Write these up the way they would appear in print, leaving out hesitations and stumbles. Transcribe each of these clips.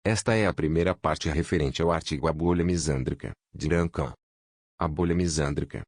Esta é a primeira parte referente ao artigo A Bolha Misândrica, de Duncan. A bolha misândrica.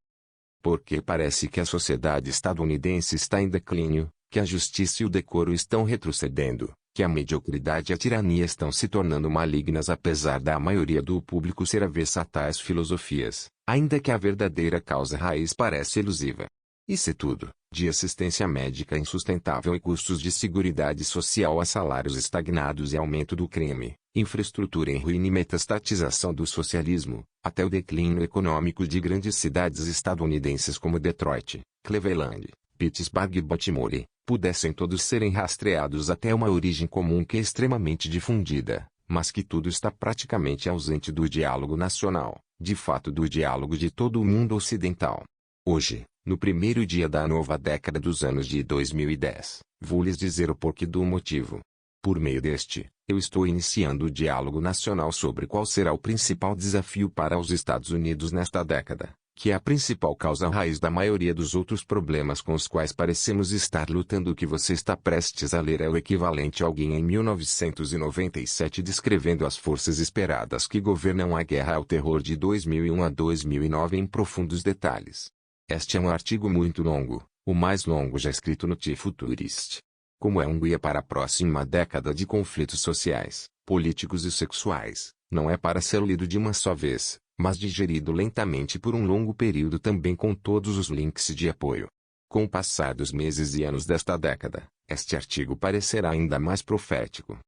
Porque parece que a sociedade estadunidense está em declínio, que a justiça e o decoro estão retrocedendo, que a mediocridade e a tirania estão se tornando malignas apesar da maioria do público ser avessa a tais filosofias, ainda que a verdadeira causa raiz pareça elusiva. Isso é tudo, de assistência médica insustentável e custos de seguridade social a salários estagnados e aumento do crime, infraestrutura em ruína e metastatização do socialismo, até o declínio econômico de grandes cidades estadunidenses como Detroit, Cleveland, Pittsburgh e Baltimore, pudessem todos serem rastreados até uma origem comum que é extremamente difundida, mas que tudo está praticamente ausente do diálogo nacional, de fato do diálogo de todo o mundo ocidental. Hoje, no primeiro dia da nova década dos anos de 2010, vou lhes dizer o porquê do motivo. Por meio deste, eu estou iniciando o diálogo nacional sobre qual será o principal desafio para os Estados Unidos nesta década, que é a principal causa raiz da maioria dos outros problemas com os quais parecemos estar lutando. O que você está prestes a ler é o equivalente a alguém em 1997 descrevendo as forças esperadas que governam a guerra ao terror de 2001 a 2009 em profundos detalhes. Este é um artigo muito longo, o mais longo já escrito no The Futurist. Como é um guia para a próxima década de conflitos sociais, políticos e sexuais, não é para ser lido de uma só vez, mas digerido lentamente por um longo período também com todos os links de apoio. Com o passar dos meses e anos desta década, este artigo parecerá ainda mais profético.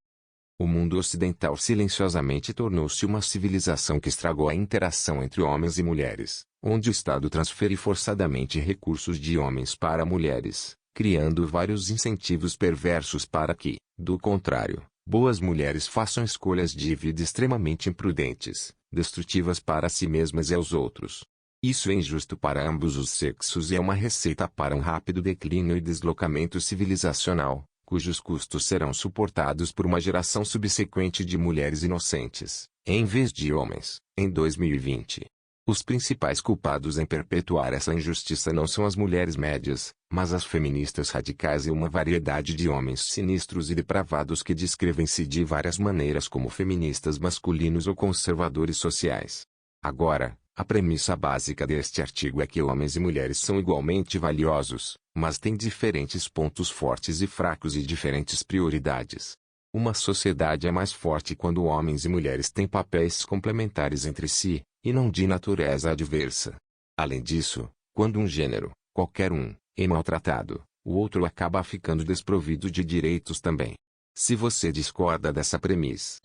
O mundo ocidental silenciosamente tornou-se uma civilização que estragou a interação entre homens e mulheres, onde o Estado transfere forçadamente recursos de homens para mulheres, criando vários incentivos perversos para que, do contrário, boas mulheres façam escolhas de vida extremamente imprudentes, destrutivas para si mesmas e aos outros. Isso é injusto para ambos os sexos e é uma receita para um rápido declínio e deslocamento civilizacional, cujos custos serão suportados por uma geração subsequente de mulheres inocentes, em vez de homens, em 2020. Os principais culpados em perpetuar essa injustiça não são as mulheres médias, mas as feministas radicais e uma variedade de homens sinistros e depravados que descrevem-se de várias maneiras como feministas masculinos ou conservadores sociais. Agora, a premissa básica deste artigo é que homens e mulheres são igualmente valiosos, mas têm diferentes pontos fortes e fracos e diferentes prioridades. Uma sociedade é mais forte quando homens e mulheres têm papéis complementares entre si, e não de natureza adversa. Além disso, quando um gênero, qualquer um, é maltratado, o outro acaba ficando desprovido de direitos também. Se você discorda dessa premissa,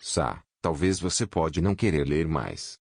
talvez você pode não querer ler mais.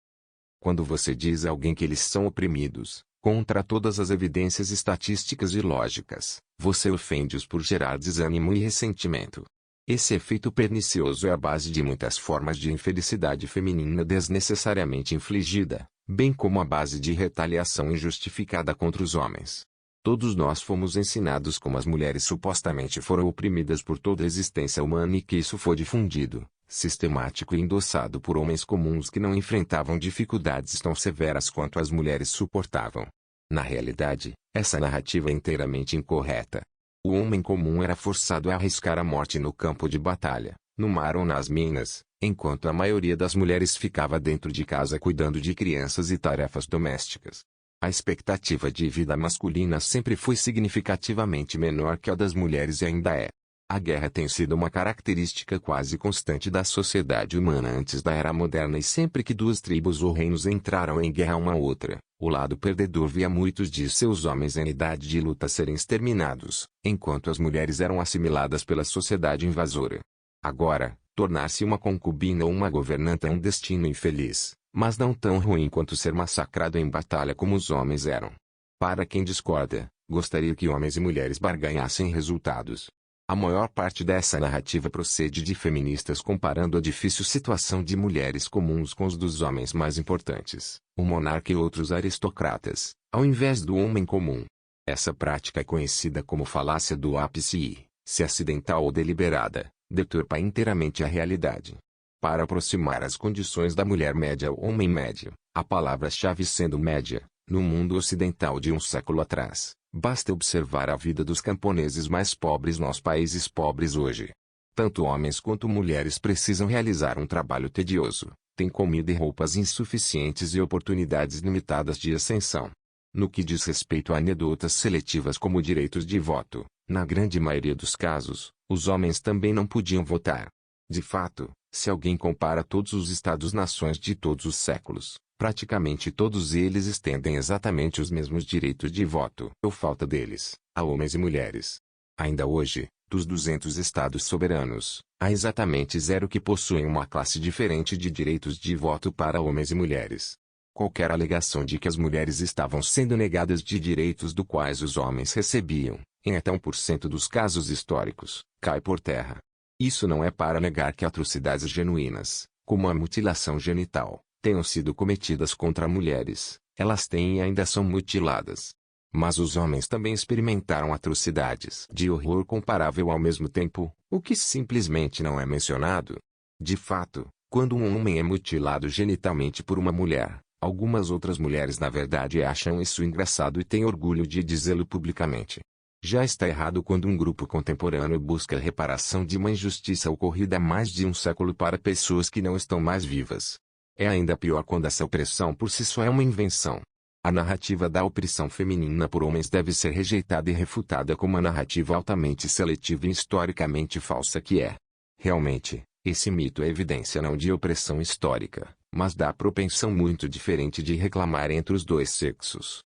Quando você diz a alguém que eles são oprimidos, contra todas as evidências estatísticas e lógicas, você ofende-os por gerar desânimo e ressentimento. Esse efeito pernicioso é a base de muitas formas de infelicidade feminina desnecessariamente infligida, bem como a base de retaliação injustificada contra os homens. Todos nós fomos ensinados como as mulheres supostamente foram oprimidas por toda a existência humana e que isso foi difundido, sistemático e endossado por homens comuns que não enfrentavam dificuldades tão severas quanto as mulheres suportavam. Na realidade, essa narrativa é inteiramente incorreta. O homem comum era forçado a arriscar a morte no campo de batalha, no mar ou nas minas, enquanto a maioria das mulheres ficava dentro de casa cuidando de crianças e tarefas domésticas. A expectativa de vida masculina sempre foi significativamente menor que a das mulheres e ainda é. A guerra tem sido uma característica quase constante da sociedade humana antes da Era Moderna e sempre que duas tribos ou reinos entraram em guerra uma à outra, o lado perdedor via muitos de seus homens em idade de luta serem exterminados, enquanto as mulheres eram assimiladas pela sociedade invasora. Agora, tornar-se uma concubina ou uma governanta é um destino infeliz, mas não tão ruim quanto ser massacrado em batalha como os homens eram. Para quem discorda, gostaria que homens e mulheres barganhassem resultados. A maior parte dessa narrativa procede de feministas comparando a difícil situação de mulheres comuns com os dos homens mais importantes, o monarca e outros aristocratas, ao invés do homem comum. Essa prática é conhecida como falácia do ápice e, se acidental ou deliberada, deturpa inteiramente a realidade. Para aproximar as condições da mulher média ao homem médio, a palavra-chave sendo média, no mundo ocidental de um século atrás, basta observar a vida dos camponeses mais pobres nos países pobres hoje. Tanto homens quanto mulheres precisam realizar um trabalho tedioso, têm comida e roupas insuficientes e oportunidades limitadas de ascensão. No que diz respeito a anedotas seletivas como direitos de voto, na grande maioria dos casos, os homens também não podiam votar. De fato, se alguém compara todos os estados-nações de todos os séculos, praticamente todos eles estendem exatamente os mesmos direitos de voto, ou falta deles, a homens e mulheres. Ainda hoje, dos 200 estados soberanos, há exatamente 0 que possuem uma classe diferente de direitos de voto para homens e mulheres. Qualquer alegação de que as mulheres estavam sendo negadas de direitos do quais os homens recebiam, em até 1% dos casos históricos, cai por terra. Isso não é para negar que atrocidades genuínas, como a mutilação genital, tenham sido cometidas contra mulheres, elas têm e ainda são mutiladas. Mas os homens também experimentaram atrocidades de horror comparável ao mesmo tempo, o que simplesmente não é mencionado. De fato, quando um homem é mutilado genitalmente por uma mulher, algumas outras mulheres na verdade acham isso engraçado e têm orgulho de dizê-lo publicamente. Já está errado quando um grupo contemporâneo busca a reparação de uma injustiça ocorrida há mais de um século para pessoas que não estão mais vivas. É ainda pior quando essa opressão por si só é uma invenção. A narrativa da opressão feminina por homens deve ser rejeitada e refutada como uma narrativa altamente seletiva e historicamente falsa que é. Realmente, esse mito é evidência não de opressão histórica, mas da propensão muito diferente de reclamar entre os dois sexos.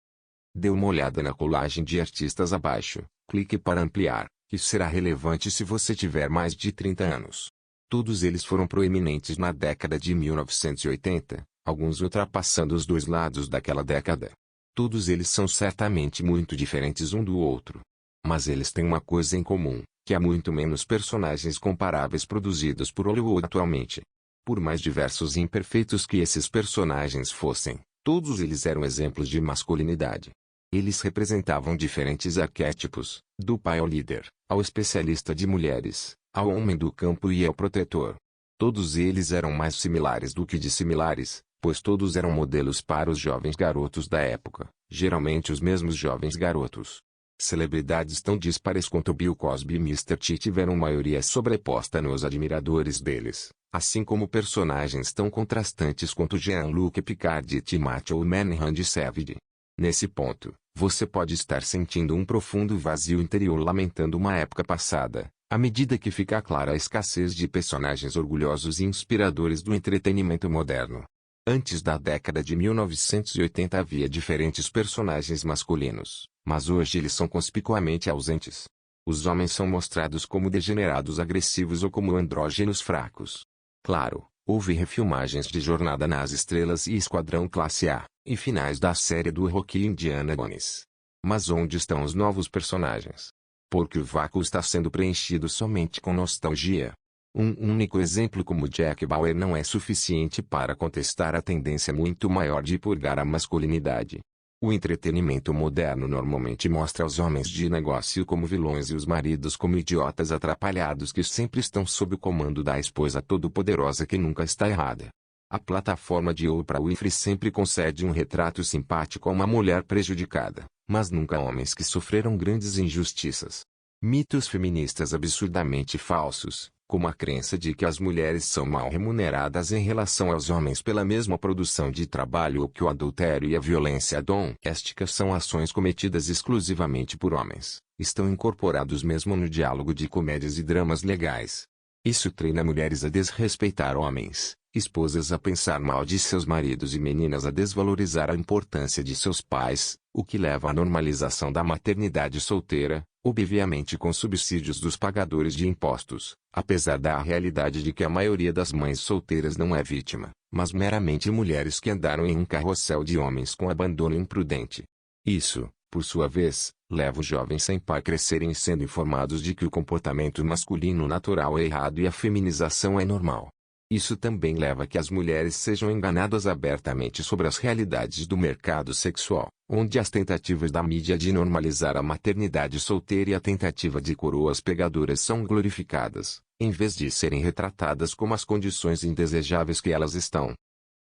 Dê uma olhada na colagem de artistas abaixo, clique para ampliar, que será relevante se você tiver mais de 30 anos. Todos eles foram proeminentes na década de 1980, alguns ultrapassando os dois lados daquela década. Todos eles são certamente muito diferentes um do outro. Mas eles têm uma coisa em comum, que há muito menos personagens comparáveis produzidos por Hollywood atualmente. Por mais diversos e imperfeitos que esses personagens fossem, todos eles eram exemplos de masculinidade. Eles representavam diferentes arquétipos, do pai ao líder, ao especialista de mulheres, ao homem do campo e ao protetor. Todos eles eram mais similares do que dissimilares, pois todos eram modelos para os jovens garotos da época, geralmente os mesmos jovens garotos. Celebridades tão dispares quanto Bill Cosby e Mr. T tiveram maioria sobreposta nos admiradores deles, assim como personagens tão contrastantes quanto Jean-Luc Picard e Timothy Olyphant de Savage. Nesse ponto, você pode estar sentindo um profundo vazio interior lamentando uma época passada, à medida que fica clara a escassez de personagens orgulhosos e inspiradores do entretenimento moderno. Antes da década de 1980 havia diferentes personagens masculinos, mas hoje eles são conspicuamente ausentes. Os homens são mostrados como degenerados agressivos ou como andrógenos fracos. Claro, houve refilmagens de Jornada nas Estrelas e Esquadrão Classe A, e finais da série do Rocky e Indiana Jones. Mas onde estão os novos personagens? Porque o vácuo está sendo preenchido somente com nostalgia. Um único exemplo como Jack Bauer não é suficiente para contestar a tendência muito maior de purgar a masculinidade. O entretenimento moderno normalmente mostra os homens de negócio como vilões e os maridos como idiotas atrapalhados que sempre estão sob o comando da esposa todo-poderosa que nunca está errada. A plataforma de Oprah Winfrey sempre concede um retrato simpático a uma mulher prejudicada, mas nunca a homens que sofreram grandes injustiças. Mitos feministas absurdamente falsos, como a crença de que as mulheres são mal remuneradas em relação aos homens pela mesma produção de trabalho ou que o adultério e a violência doméstica são ações cometidas exclusivamente por homens, estão incorporados mesmo no diálogo de comédias e dramas legais. Isso treina mulheres a desrespeitar homens, esposas a pensar mal de seus maridos e meninas a desvalorizar a importância de seus pais, o que leva à normalização da maternidade solteira, obviamente com subsídios dos pagadores de impostos, apesar da realidade de que a maioria das mães solteiras não é vítima, mas meramente mulheres que andaram em um carrossel de homens com abandono imprudente. Isso, por sua vez, leva os jovens sem pai a crescerem sendo informados de que o comportamento masculino natural é errado e a feminização é normal. Isso também leva a que as mulheres sejam enganadas abertamente sobre as realidades do mercado sexual, onde as tentativas da mídia de normalizar a maternidade solteira e a tentativa de coroas pegadoras são glorificadas, em vez de serem retratadas como as condições indesejáveis que elas estão.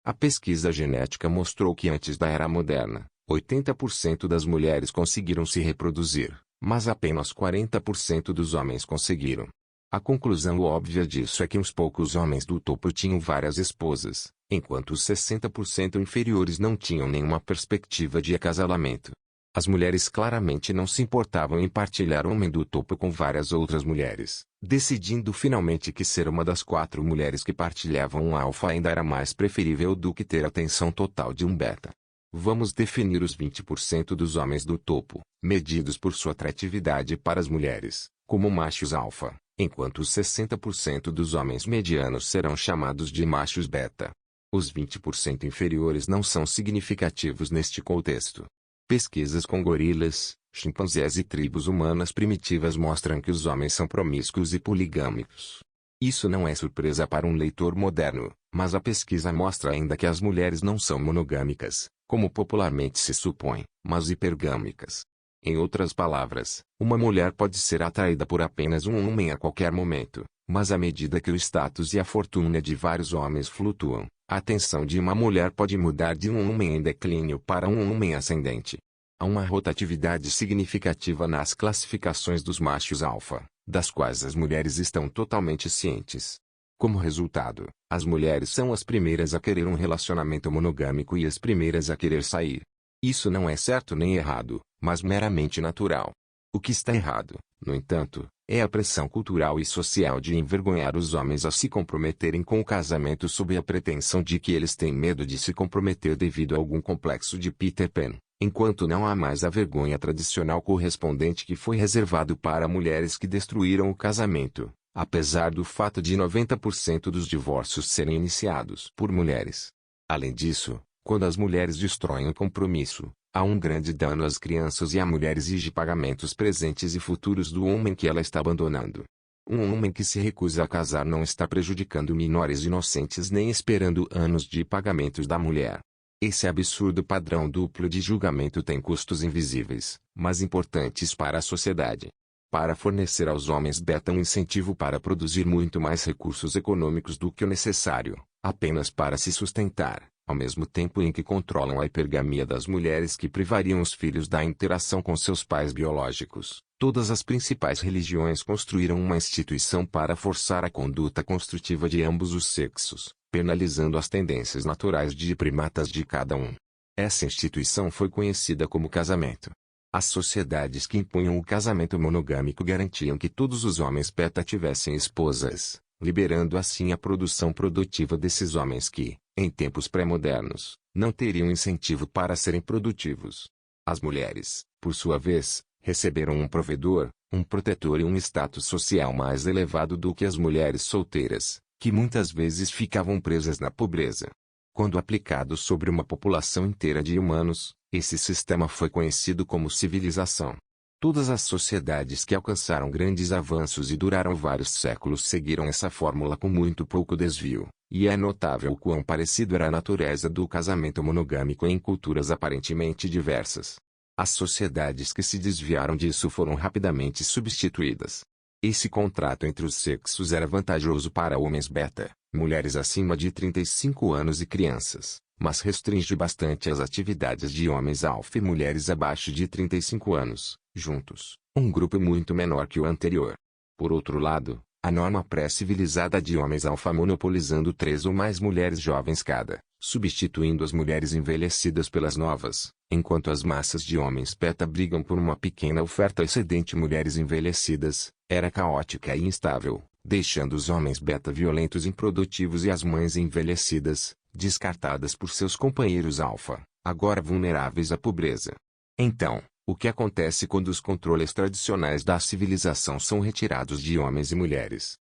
A pesquisa genética mostrou que antes da era moderna, 80% das mulheres conseguiram se reproduzir, mas apenas 40% dos homens conseguiram. A conclusão óbvia disso é que uns poucos homens do topo tinham várias esposas, enquanto os 60% inferiores não tinham nenhuma perspectiva de acasalamento. As mulheres claramente não se importavam em partilhar o homem do topo com várias outras mulheres, decidindo finalmente que ser uma das 4 mulheres que partilhavam um alfa ainda era mais preferível do que ter a atenção total de um beta. Vamos definir os 20% dos homens do topo, medidos por sua atratividade para as mulheres, como machos alfa, enquanto os 60% dos homens medianos serão chamados de machos beta. Os 20% inferiores não são significativos neste contexto. Pesquisas com gorilas, chimpanzés e tribos humanas primitivas mostram que os homens são promíscuos e poligâmicos. Isso não é surpresa para um leitor moderno, mas a pesquisa mostra ainda que as mulheres não são monogâmicas, como popularmente se supõe, mas hipergâmicas. Em outras palavras, uma mulher pode ser atraída por apenas um homem a qualquer momento, mas à medida que o status e a fortuna de vários homens flutuam, a atenção de uma mulher pode mudar de um homem em declínio para um homem ascendente. Há uma rotatividade significativa nas classificações dos machos alfa, das quais as mulheres estão totalmente cientes. Como resultado, as mulheres são as primeiras a querer um relacionamento monogâmico e as primeiras a querer sair. Isso não é certo nem errado, mas meramente natural. O que está errado, no entanto, é a pressão cultural e social de envergonhar os homens a se comprometerem com o casamento sob a pretensão de que eles têm medo de se comprometer devido a algum complexo de Peter Pan, enquanto não há mais a vergonha tradicional correspondente que foi reservado para mulheres que destruíram o casamento, apesar do fato de 90% dos divórcios serem iniciados por mulheres. Além disso, quando as mulheres destroem o compromisso, há um grande dano às crianças e a mulher exige pagamentos presentes e futuros do homem que ela está abandonando. Um homem que se recusa a casar não está prejudicando menores inocentes nem esperando anos de pagamentos da mulher. Esse absurdo padrão duplo de julgamento tem custos invisíveis, mas importantes para a sociedade. Para fornecer aos homens beta um incentivo para produzir muito mais recursos econômicos do que o necessário, apenas para se sustentar, ao mesmo tempo em que controlam a hipergamia das mulheres que privariam os filhos da interação com seus pais biológicos. Todas as principais religiões construíram uma instituição para forçar a conduta construtiva de ambos os sexos, penalizando as tendências naturais de primatas de cada um. Essa instituição foi conhecida como casamento. As sociedades que impunham o casamento monogâmico garantiam que todos os homens beta tivessem esposas, liberando assim a produção produtiva desses homens que, em tempos pré-modernos, não teriam incentivo para serem produtivos. As mulheres, por sua vez, receberam um provedor, um protetor e um status social mais elevado do que as mulheres solteiras, que muitas vezes ficavam presas na pobreza. Quando aplicado sobre uma população inteira de humanos, esse sistema foi conhecido como civilização. Todas as sociedades que alcançaram grandes avanços e duraram vários séculos seguiram essa fórmula com muito pouco desvio, e é notável o quão parecido era a natureza do casamento monogâmico em culturas aparentemente diversas. As sociedades que se desviaram disso foram rapidamente substituídas. Esse contrato entre os sexos era vantajoso para homens beta, mulheres acima de 35 anos e crianças, mas restringe bastante as atividades de homens alfa e mulheres abaixo de 35 anos, juntos, um grupo muito menor que o anterior. Por outro lado, a norma pré-civilizada de homens alfa monopolizando 3 ou mais mulheres jovens cada, substituindo as mulheres envelhecidas pelas novas, enquanto as massas de homens beta brigam por uma pequena oferta excedente mulheres envelhecidas, era caótica e instável, deixando os homens beta violentos e improdutivos e as mães envelhecidas, descartadas por seus companheiros alfa, agora vulneráveis à pobreza. Então, o que acontece quando os controles tradicionais da civilização são retirados de homens e mulheres?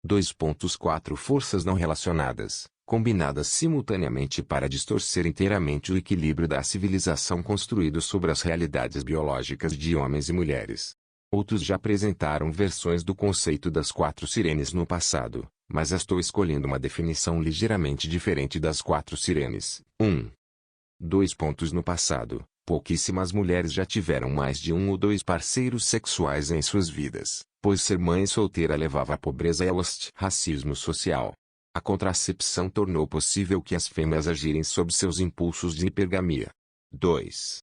2.4 Forças não relacionadas, combinadas simultaneamente para distorcer inteiramente o equilíbrio da civilização construído sobre as realidades biológicas de homens e mulheres. Outros já apresentaram versões do conceito das 4 sirenes no passado, mas estou escolhendo uma definição ligeiramente diferente das 4 sirenes. 2 pontos no passado. Pouquíssimas mulheres já tiveram mais de 1 ou 2 parceiros sexuais em suas vidas, pois ser mãe solteira levava à pobreza e ao racismo social. A contracepção tornou possível que as fêmeas agirem sob seus impulsos de hipergamia. 2.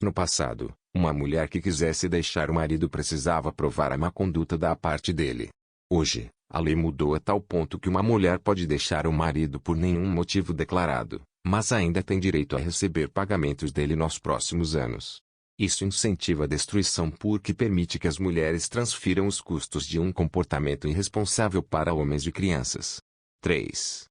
No passado, uma mulher que quisesse deixar o marido precisava provar a má conduta da parte dele. Hoje, a lei mudou a tal ponto que uma mulher pode deixar o marido por nenhum motivo declarado, mas ainda tem direito a receber pagamentos dele nos próximos anos. Isso incentiva a destruição porque permite que as mulheres transfiram os custos de um comportamento irresponsável para homens e crianças. 3.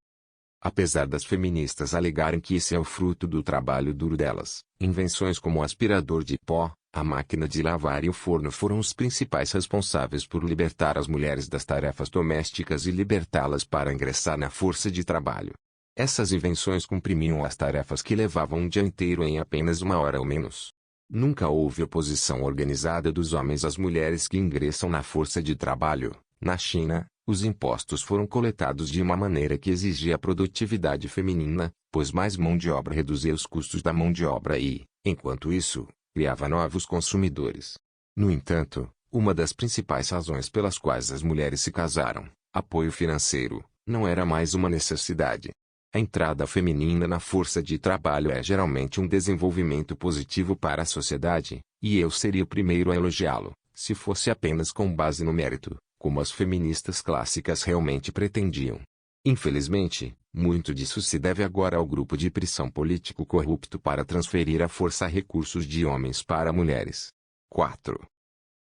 Apesar das feministas alegarem que esse é o fruto do trabalho duro delas, invenções como o aspirador de pó, a máquina de lavar e o forno foram os principais responsáveis por libertar as mulheres das tarefas domésticas e libertá-las para ingressar na força de trabalho. Essas invenções comprimiam as tarefas que levavam um dia inteiro em apenas uma hora ou menos. Nunca houve oposição organizada dos homens às mulheres que ingressam na força de trabalho. Na China, os impostos foram coletados de uma maneira que exigia a produtividade feminina, pois mais mão de obra reduzia os custos da mão de obra e, enquanto isso, criava novos consumidores. No entanto, uma das principais razões pelas quais as mulheres se casaram, apoio financeiro, não era mais uma necessidade. A entrada feminina na força de trabalho é geralmente um desenvolvimento positivo para a sociedade, e eu seria o primeiro a elogiá-lo, se fosse apenas com base no mérito, como as feministas clássicas realmente pretendiam. Infelizmente, muito disso se deve agora ao grupo de pressão político corrupto para transferir a força a recursos de homens para mulheres. 4.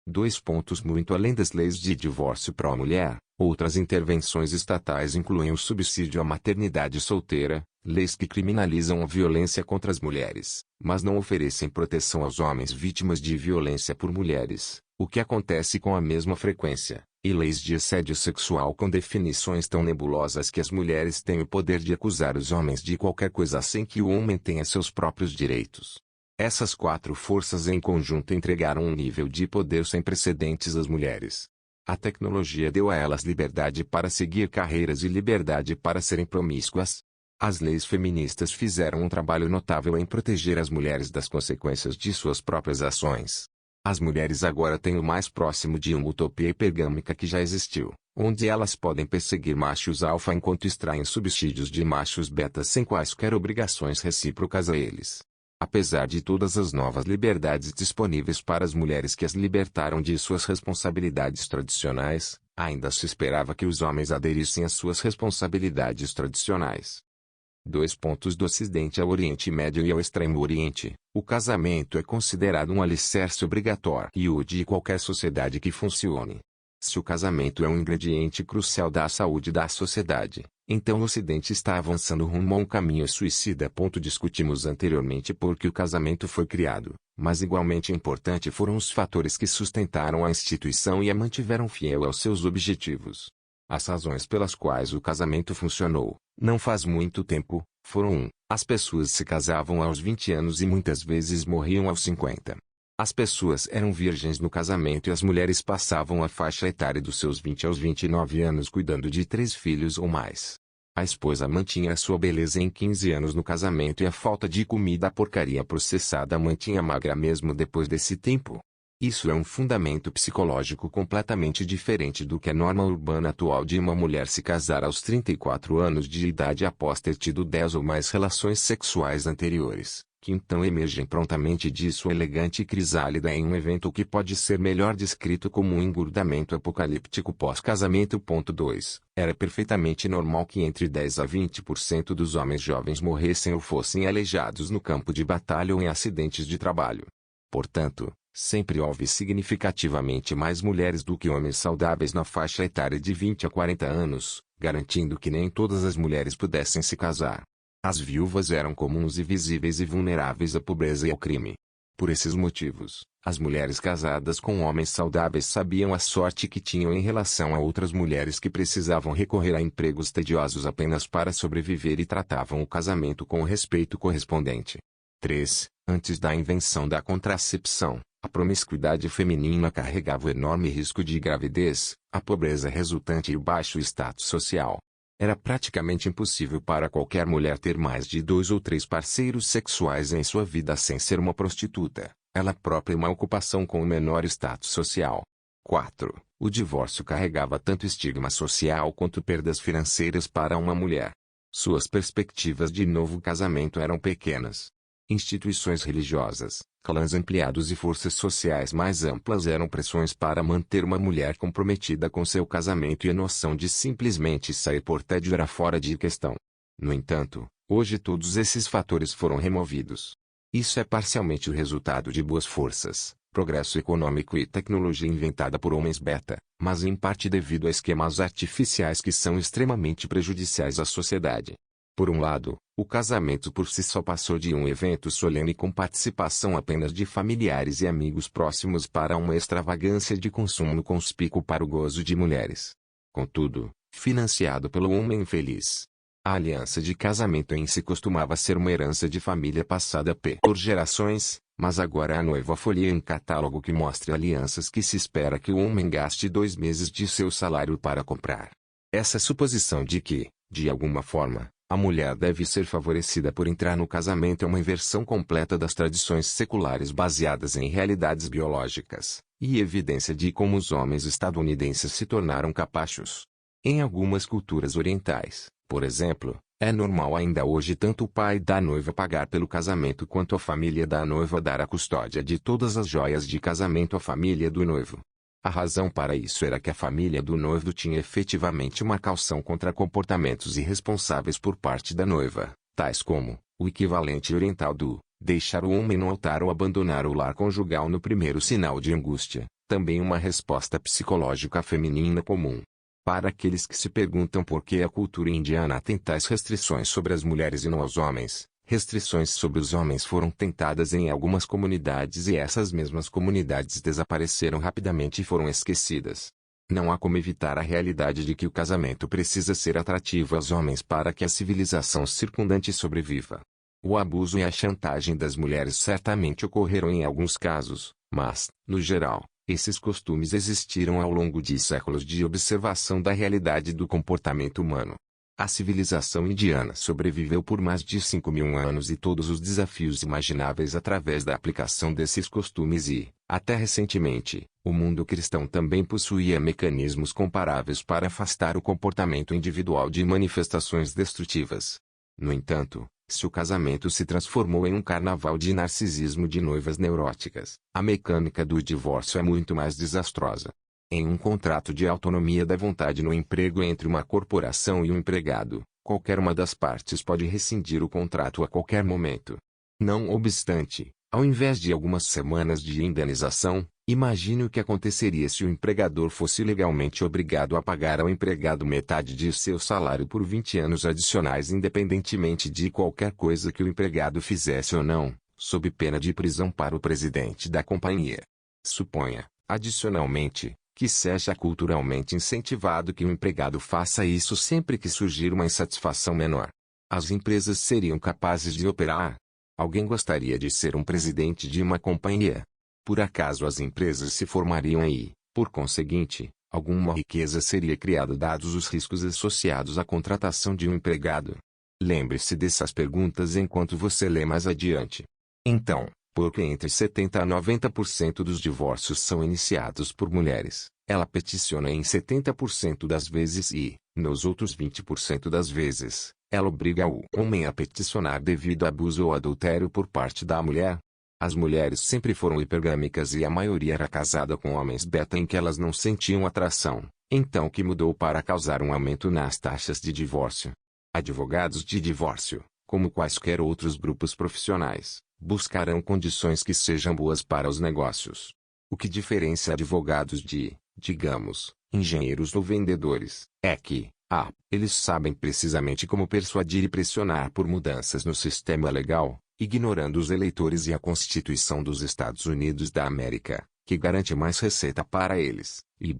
2 pontos. Muito além das leis de divórcio pró-mulher, outras intervenções estatais incluem o subsídio à maternidade solteira, leis que criminalizam a violência contra as mulheres, mas não oferecem proteção aos homens vítimas de violência por mulheres, o que acontece com a mesma frequência, e leis de assédio sexual com definições tão nebulosas que as mulheres têm o poder de acusar os homens de qualquer coisa sem que o homem tenha seus próprios direitos. Essas 4 forças em conjunto entregaram um nível de poder sem precedentes às mulheres. A tecnologia deu a elas liberdade para seguir carreiras e liberdade para serem promíscuas. As leis feministas fizeram um trabalho notável em proteger as mulheres das consequências de suas próprias ações. As mulheres agora têm o mais próximo de uma utopia hipergâmica que já existiu, onde elas podem perseguir machos alfa enquanto extraem subsídios de machos beta sem quaisquer obrigações recíprocas a eles. Apesar de todas as novas liberdades disponíveis para as mulheres que as libertaram de suas responsabilidades tradicionais, ainda se esperava que os homens aderissem às suas responsabilidades tradicionais. 2 pontos. Do Ocidente ao Oriente Médio e ao Extremo Oriente, o casamento é considerado um alicerce obrigatório de qualquer sociedade que funcione. Se o casamento é um ingrediente crucial da saúde da sociedade, então o Ocidente está avançando rumo a um caminho suicida. Discutimos anteriormente por que o casamento foi criado, mas igualmente importante foram os fatores que sustentaram a instituição e a mantiveram fiel aos seus objetivos. As razões pelas quais o casamento funcionou, não faz muito tempo, foram 1. As pessoas se casavam aos 20 anos e muitas vezes morriam aos 50. As pessoas eram virgens no casamento e as mulheres passavam a faixa etária dos seus 20 aos 29 anos cuidando de 3 filhos ou mais. A esposa mantinha a sua beleza em 15 anos no casamento e a falta de comida a porcaria processada a mantinha magra mesmo depois desse tempo. Isso é um fundamento psicológico completamente diferente do que a norma urbana atual de uma mulher se casar aos 34 anos de idade após ter tido 10 ou mais relações sexuais anteriores, que então emergem prontamente de sua elegante crisálida em um evento que pode ser melhor descrito como um engordamento apocalíptico pós-casamento. 2. Era perfeitamente normal que entre 10 a 20% dos homens jovens morressem ou fossem aleijados no campo de batalha ou em acidentes de trabalho. Portanto, sempre houve significativamente mais mulheres do que homens saudáveis na faixa etária de 20 a 40 anos, garantindo que nem todas as mulheres pudessem se casar. As viúvas eram comuns e visíveis e vulneráveis à pobreza e ao crime. Por esses motivos, as mulheres casadas com homens saudáveis sabiam a sorte que tinham em relação a outras mulheres que precisavam recorrer a empregos tediosos apenas para sobreviver e tratavam o casamento com o respeito correspondente. 3. Antes da invenção da contracepção, a promiscuidade feminina carregava o enorme risco de gravidez, a pobreza resultante e o baixo status social. Era praticamente impossível para qualquer mulher ter mais de 2 ou 3 parceiros sexuais em sua vida sem ser uma prostituta, ela própria uma ocupação com o menor status social. 4. O divórcio carregava tanto estigma social quanto perdas financeiras para uma mulher. Suas perspectivas de novo casamento eram pequenas. Instituições religiosas, Clãs ampliados e forças sociais mais amplas eram pressões para manter uma mulher comprometida com seu casamento, e a noção de simplesmente sair por tédio era fora de questão. No entanto, hoje todos esses fatores foram removidos. Isso é parcialmente o resultado de boas forças, progresso econômico e tecnologia inventada por homens beta, mas em parte devido a esquemas artificiais que são extremamente prejudiciais à sociedade. Por um lado, o casamento por si só passou de um evento solene com participação apenas de familiares e amigos próximos para uma extravagância de consumo conspícuo para o gozo de mulheres. Contudo, financiado pelo homem infeliz. A aliança de casamento em si costumava ser uma herança de família passada por gerações, mas agora a noiva folheia um catálogo que mostra alianças que se espera que o homem gaste 2 meses de seu salário para comprar. Essa suposição de que, de alguma forma, a mulher deve ser favorecida por entrar no casamento é uma inversão completa das tradições seculares baseadas em realidades biológicas, e evidência de como os homens estadunidenses se tornaram capachos. Em algumas culturas orientais, por exemplo, é normal ainda hoje tanto o pai da noiva pagar pelo casamento quanto a família da noiva dar a custódia de todas as joias de casamento à família do noivo. A razão para isso era que a família do noivo tinha efetivamente uma caução contra comportamentos irresponsáveis por parte da noiva, tais como o equivalente oriental do deixar o homem no altar ou abandonar o lar conjugal no primeiro sinal de angústia, também uma resposta psicológica feminina comum. Para aqueles que se perguntam por que a cultura indiana tem tais restrições sobre as mulheres e não aos homens, restrições sobre os homens foram tentadas em algumas comunidades e essas mesmas comunidades desapareceram rapidamente e foram esquecidas. Não há como evitar a realidade de que o casamento precisa ser atrativo aos homens para que a civilização circundante sobreviva. O abuso e a chantagem das mulheres certamente ocorreram em alguns casos, mas, no geral, esses costumes existiram ao longo de séculos de observação da realidade do comportamento humano. A civilização indiana sobreviveu por mais de 5.000 anos e todos os desafios imagináveis através da aplicação desses costumes e, até recentemente, o mundo cristão também possuía mecanismos comparáveis para afastar o comportamento individual de manifestações destrutivas. No entanto, se o casamento se transformou em um carnaval de narcisismo de noivas neuróticas, a mecânica do divórcio é muito mais desastrosa. Em um contrato de autonomia da vontade no emprego entre uma corporação e um empregado, qualquer uma das partes pode rescindir o contrato a qualquer momento. Não obstante, ao invés de algumas semanas de indenização, imagine o que aconteceria se o empregador fosse legalmente obrigado a pagar ao empregado metade de seu salário por 20 anos adicionais, independentemente de qualquer coisa que o empregado fizesse ou não, sob pena de prisão para o presidente da companhia. Suponha, adicionalmente, que seja culturalmente incentivado que o empregado faça isso sempre que surgir uma insatisfação menor. As empresas seriam capazes de operar. Alguém gostaria de ser um presidente de uma companhia? Por acaso as empresas se formariam aí, por conseguinte, alguma riqueza seria criada dados os riscos associados à contratação de um empregado? Lembre-se dessas perguntas enquanto você lê mais adiante. Então, porque entre 70% a 90% dos divórcios são iniciados por mulheres, ela peticiona em 70% das vezes e, nos outros 20% das vezes, ela obriga o homem a peticionar devido a abuso ou adultério por parte da mulher. As mulheres sempre foram hipergâmicas e a maioria era casada com homens beta em que elas não sentiam atração, então o que mudou para causar um aumento nas taxas de divórcio? Advogados de divórcio, como quaisquer outros grupos profissionais, buscarão condições que sejam boas para os negócios. O que diferencia advogados de, digamos, engenheiros ou vendedores, é que, eles sabem precisamente como persuadir e pressionar por mudanças no sistema legal, ignorando os eleitores e a Constituição dos Estados Unidos da América, que garante mais receita para eles, e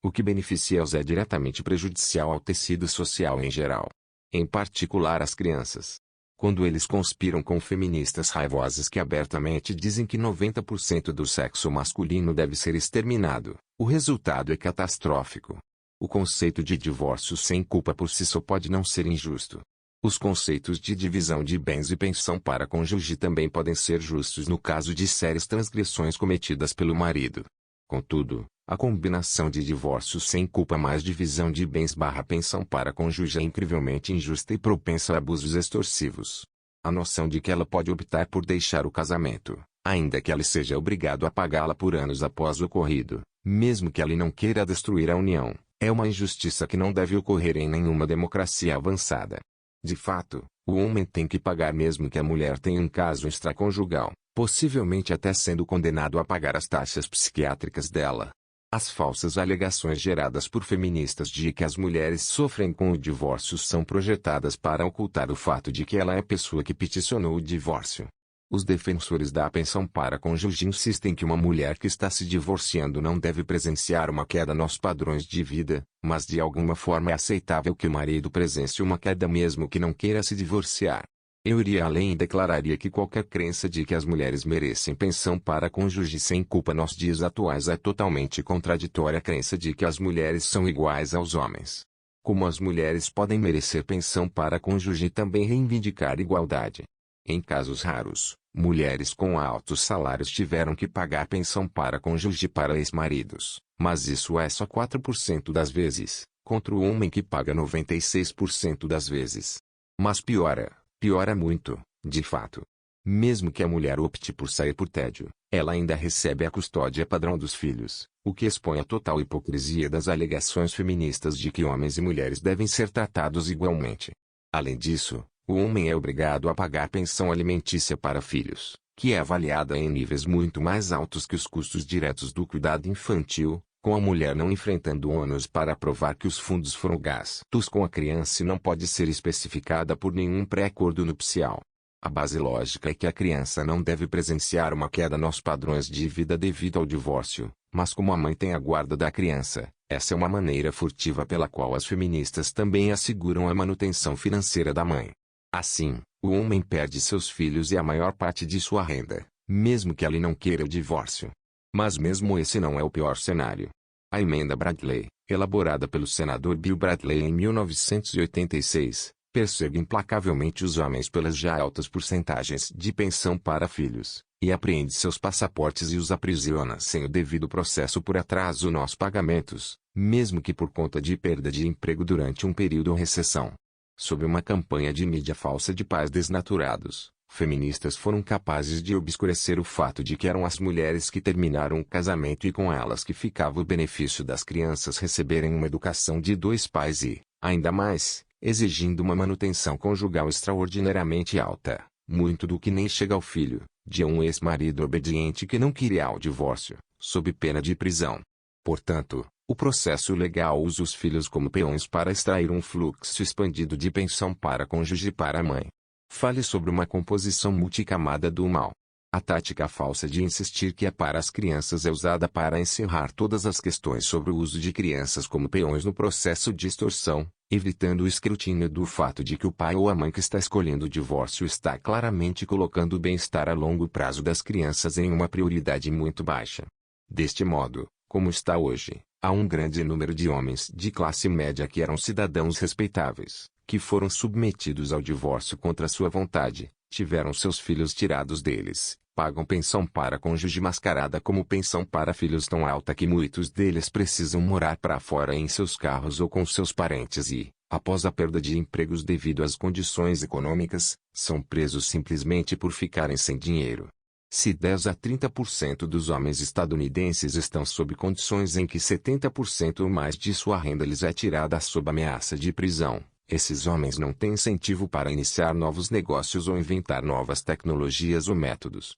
o que beneficia-os é diretamente prejudicial ao tecido social em geral. Em particular às crianças. Quando eles conspiram com feministas raivosas que abertamente dizem que 90% do sexo masculino deve ser exterminado, o resultado é catastrófico. O conceito de divórcio sem culpa por si só pode não ser injusto. Os conceitos de divisão de bens e pensão para cônjuge também podem ser justos no caso de sérias transgressões cometidas pelo marido. Contudo, a combinação de divórcio sem culpa mais divisão de bens/pensão para cônjuge é incrivelmente injusta e propensa a abusos extorsivos. A noção de que ela pode optar por deixar o casamento, ainda que ele seja obrigado a pagá-la por anos após o ocorrido, mesmo que ele não queira destruir a união, é uma injustiça que não deve ocorrer em nenhuma democracia avançada. De fato, o homem tem que pagar mesmo que a mulher tenha um caso extraconjugal, possivelmente até sendo condenado a pagar as taxas psiquiátricas dela. As falsas alegações geradas por feministas de que as mulheres sofrem com o divórcio são projetadas para ocultar o fato de que ela é a pessoa que peticionou o divórcio. Os defensores da pensão para cônjuge insistem que uma mulher que está se divorciando não deve presenciar uma queda nos padrões de vida, mas de alguma forma é aceitável que o marido presencie uma queda mesmo que não queira se divorciar. Eu iria além e declararia que qualquer crença de que as mulheres merecem pensão para cônjuge sem culpa nos dias atuais é totalmente contraditória à crença de que as mulheres são iguais aos homens. Como as mulheres podem merecer pensão para cônjuge e também reivindicar igualdade? Em casos raros, mulheres com altos salários tiveram que pagar pensão para cônjuge para ex-maridos, mas isso é só 4% das vezes, contra o homem que paga 96% das vezes. Mas piora muito, de fato. Mesmo que a mulher opte por sair por tédio, ela ainda recebe a custódia padrão dos filhos, o que expõe a total hipocrisia das alegações feministas de que homens e mulheres devem ser tratados igualmente. Além disso, o homem é obrigado a pagar pensão alimentícia para filhos, que é avaliada em níveis muito mais altos que os custos diretos do cuidado infantil, com a mulher não enfrentando ônus para provar que os fundos foram gastos com a criança e não pode ser especificada por nenhum pré-acordo nupcial. A base lógica é que a criança não deve presenciar uma queda nos padrões de vida devido ao divórcio, mas como a mãe tem a guarda da criança, essa é uma maneira furtiva pela qual as feministas também asseguram a manutenção financeira da mãe. Assim, o homem perde seus filhos e a maior parte de sua renda, mesmo que ele não queira o divórcio. Mas mesmo esse não é o pior cenário. A emenda Bradley, elaborada pelo senador Bill Bradley em 1986, persegue implacavelmente os homens pelas já altas porcentagens de pensão para filhos, e apreende seus passaportes e os aprisiona sem o devido processo por atraso nos pagamentos, mesmo que por conta de perda de emprego durante um período ou recessão. Sob uma campanha de mídia falsa de pais desnaturados, feministas foram capazes de obscurecer o fato de que eram as mulheres que terminaram o casamento e com elas que ficava o benefício das crianças receberem uma educação de dois pais e, ainda mais, exigindo uma manutenção conjugal extraordinariamente alta, muito do que nem chega ao filho, de um ex-marido obediente que não queria o divórcio, sob pena de prisão. Portanto, o processo legal usa os filhos como peões para extrair um fluxo expandido de pensão para cônjuge e para a mãe. Fale sobre uma composição multicamada do mal. A tática falsa de insistir que é para as crianças é usada para encerrar todas as questões sobre o uso de crianças como peões no processo de extorsão, evitando o escrutínio do fato de que o pai ou a mãe que está escolhendo o divórcio está claramente colocando o bem-estar a longo prazo das crianças em uma prioridade muito baixa. Deste modo, como está hoje, há um grande número de homens de classe média que eram cidadãos respeitáveis, que foram submetidos ao divórcio contra sua vontade, tiveram seus filhos tirados deles, pagam pensão para cônjuge mascarada como pensão para filhos tão alta que muitos deles precisam morar para fora em seus carros ou com seus parentes e, após a perda de empregos devido às condições econômicas, são presos simplesmente por ficarem sem dinheiro. Se 10 a 30% dos homens estadunidenses estão sob condições em que 70% ou mais de sua renda lhes é tirada sob ameaça de prisão, esses homens não têm incentivo para iniciar novos negócios ou inventar novas tecnologias ou métodos.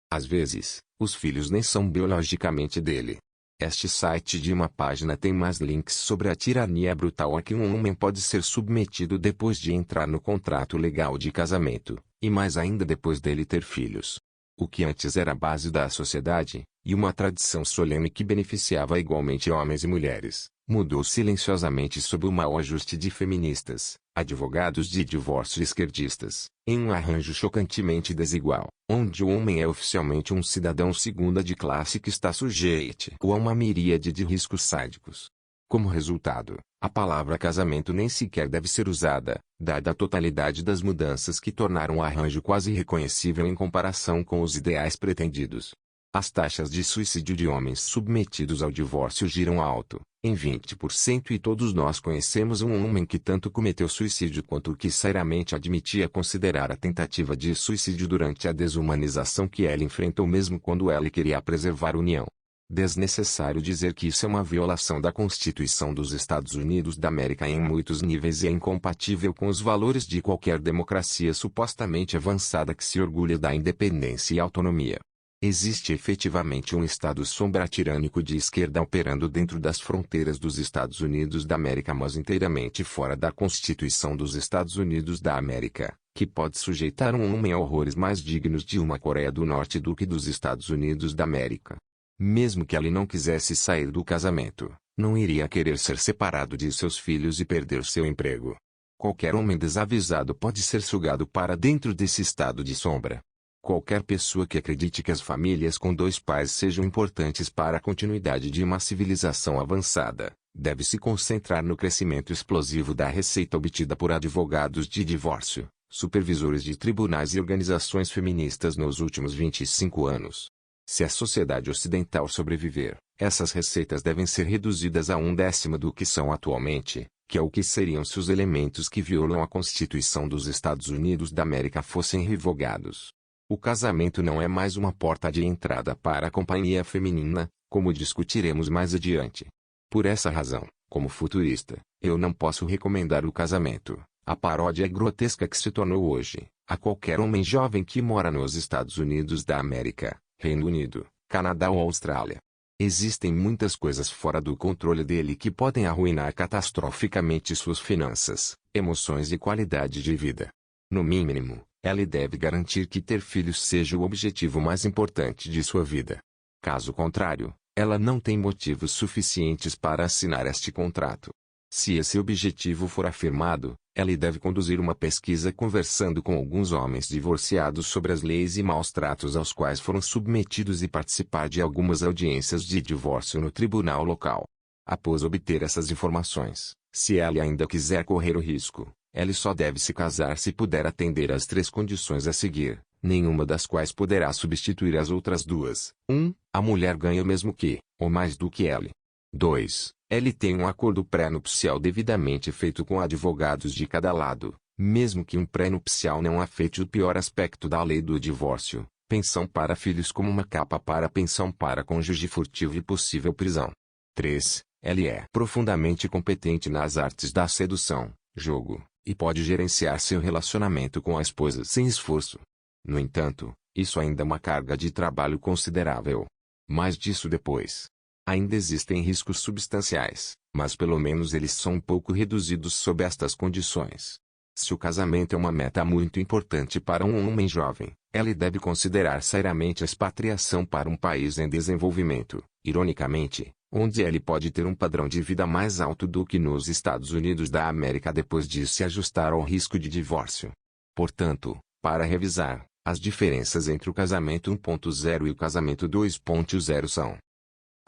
Às vezes, os filhos nem são biologicamente dele. Este site de uma página tem mais links sobre a tirania brutal a que um homem pode ser submetido depois de entrar no contrato legal de casamento, e mais ainda depois dele ter filhos. O que antes era a base da sociedade, e uma tradição solene que beneficiava igualmente homens e mulheres, mudou silenciosamente sob o mau ajuste de feministas, advogados de divórcio e esquerdistas, em um arranjo chocantemente desigual, onde o homem é oficialmente um cidadão segunda de classe que está sujeito a uma miríade de riscos sádicos. Como resultado, a palavra casamento nem sequer deve ser usada, dada a totalidade das mudanças que tornaram o arranjo quase irreconhecível em comparação com os ideais pretendidos. As taxas de suicídio de homens submetidos ao divórcio giram alto, em 20%, e todos nós conhecemos um homem que tanto cometeu suicídio quanto o que seriamente admitia considerar a tentativa de suicídio durante a desumanização que ela enfrentou mesmo quando ela queria preservar a União. Desnecessário dizer que isso é uma violação da Constituição dos Estados Unidos da América em muitos níveis e é incompatível com os valores de qualquer democracia supostamente avançada que se orgulha da independência e autonomia. Existe efetivamente um Estado sombra tirânico de esquerda operando dentro das fronteiras dos Estados Unidos da América, mas inteiramente fora da Constituição dos Estados Unidos da América, que pode sujeitar um homem a horrores mais dignos de uma Coreia do Norte do que dos Estados Unidos da América. Mesmo que ele não quisesse sair do casamento, não iria querer ser separado de seus filhos e perder seu emprego. Qualquer homem desavisado pode ser sugado para dentro desse estado de sombra. Qualquer pessoa que acredite que as famílias com dois pais sejam importantes para a continuidade de uma civilização avançada, deve se concentrar no crescimento explosivo da receita obtida por advogados de divórcio, supervisores de tribunais e organizações feministas nos últimos 25 anos. Se a sociedade ocidental sobreviver, essas receitas devem ser reduzidas a 1/10 do que são atualmente, que é o que seriam se os elementos que violam a Constituição dos Estados Unidos da América fossem revogados. O casamento não é mais uma porta de entrada para a companhia feminina, como discutiremos mais adiante. Por essa razão, como futurista, eu não posso recomendar o casamento, a paródia grotesca que se tornou hoje, a qualquer homem jovem que mora nos Estados Unidos da América, Reino Unido, Canadá ou Austrália. Existem muitas coisas fora do controle dele que podem arruinar catastroficamente suas finanças, emoções e qualidade de vida. No mínimo, ela deve garantir que ter filhos seja o objetivo mais importante de sua vida. Caso contrário, ela não tem motivos suficientes para assinar este contrato. Se esse objetivo for afirmado, ela deve conduzir uma pesquisa conversando com alguns homens divorciados sobre as leis e maus tratos aos quais foram submetidos e participar de algumas audiências de divórcio no tribunal local. Após obter essas informações, se ela ainda quiser correr o risco, ela só deve se casar se puder atender às 3 condições a seguir, nenhuma das quais poderá substituir as outras 2. 1. A mulher ganha o mesmo que, ou mais do que ela. 2. Ele tem um acordo pré-nupcial devidamente feito com advogados de cada lado, mesmo que um pré-nupcial não afete o pior aspecto da lei do divórcio, pensão para filhos como uma capa para pensão para cônjuge furtivo e possível prisão. 3. Ele é profundamente competente nas artes da sedução, jogo, e pode gerenciar seu relacionamento com a esposa sem esforço. No entanto, isso ainda é uma carga de trabalho considerável. Mais disso depois. Ainda existem riscos substanciais, mas pelo menos eles são um pouco reduzidos sob estas condições. Se o casamento é uma meta muito importante para um homem jovem, ele deve considerar seriamente a expatriação para um país em desenvolvimento, ironicamente, onde ele pode ter um padrão de vida mais alto do que nos Estados Unidos da América depois de se ajustar ao risco de divórcio. Portanto, para revisar, as diferenças entre o casamento 1.0 e o casamento 2.0 são: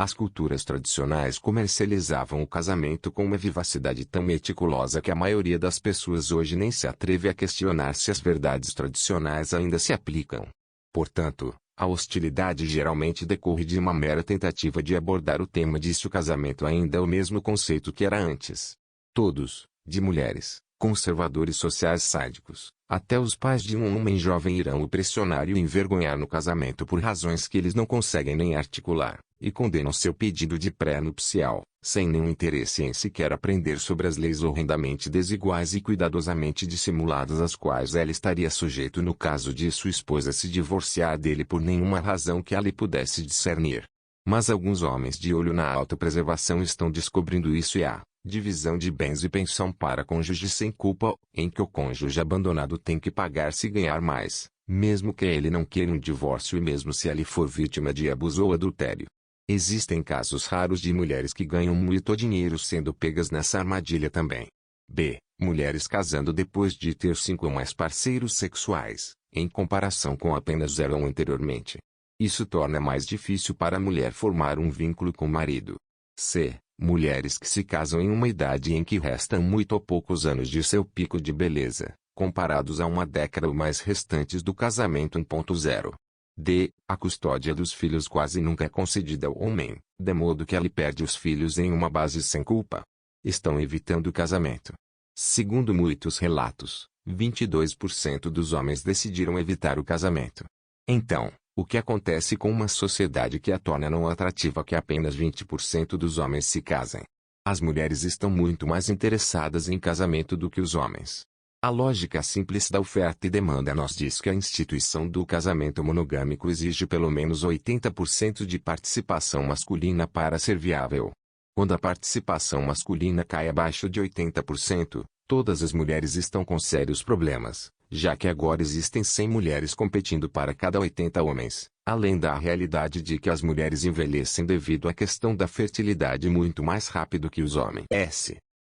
as culturas tradicionais comercializavam o casamento com uma vivacidade tão meticulosa que a maioria das pessoas hoje nem se atreve a questionar se as verdades tradicionais ainda se aplicam. Portanto, a hostilidade geralmente decorre de uma mera tentativa de abordar o tema de se o casamento ainda é o mesmo conceito que era antes. Todos, de mulheres, conservadores sociais sádicos, até os pais de um homem jovem irão o pressionar e o envergonhar no casamento por razões que eles não conseguem nem articular, e condenam seu pedido de pré-nupcial, sem nenhum interesse em sequer aprender sobre as leis horrendamente desiguais e cuidadosamente dissimuladas às quais ela estaria sujeito no caso de sua esposa se divorciar dele por nenhuma razão que ela pudesse discernir. Mas alguns homens de olho na autopreservação estão descobrindo isso e a divisão de bens e pensão para cônjuge sem culpa, em que o cônjuge abandonado tem que pagar se ganhar mais, mesmo que ele não queira um divórcio e mesmo se ele for vítima de abuso ou adultério. Existem casos raros de mulheres que ganham muito dinheiro sendo pegas nessa armadilha também. B. Mulheres casando depois de ter 5 ou mais parceiros sexuais, em comparação com apenas 0 anteriormente. Isso torna mais difícil para a mulher formar um vínculo com o marido. C. Mulheres que se casam em uma idade em que restam muito ou poucos anos de seu pico de beleza, comparados a uma década ou mais restantes do casamento 1.0. D. A custódia dos filhos quase nunca é concedida ao homem, de modo que ele perde os filhos em uma base sem culpa. Estão evitando o casamento. Segundo muitos relatos, 22% dos homens decidiram evitar o casamento. Então, o que acontece com uma sociedade que a torna não atrativa que apenas 20% dos homens se casem? As mulheres estão muito mais interessadas em casamento do que os homens. A lógica simples da oferta e demanda nos diz que a instituição do casamento monogâmico exige pelo menos 80% de participação masculina para ser viável. Quando a participação masculina cai abaixo de 80%, todas as mulheres estão com sérios problemas, já que agora existem 100 mulheres competindo para cada 80 homens, além da realidade de que as mulheres envelhecem devido à questão da fertilidade muito mais rápido que os homens.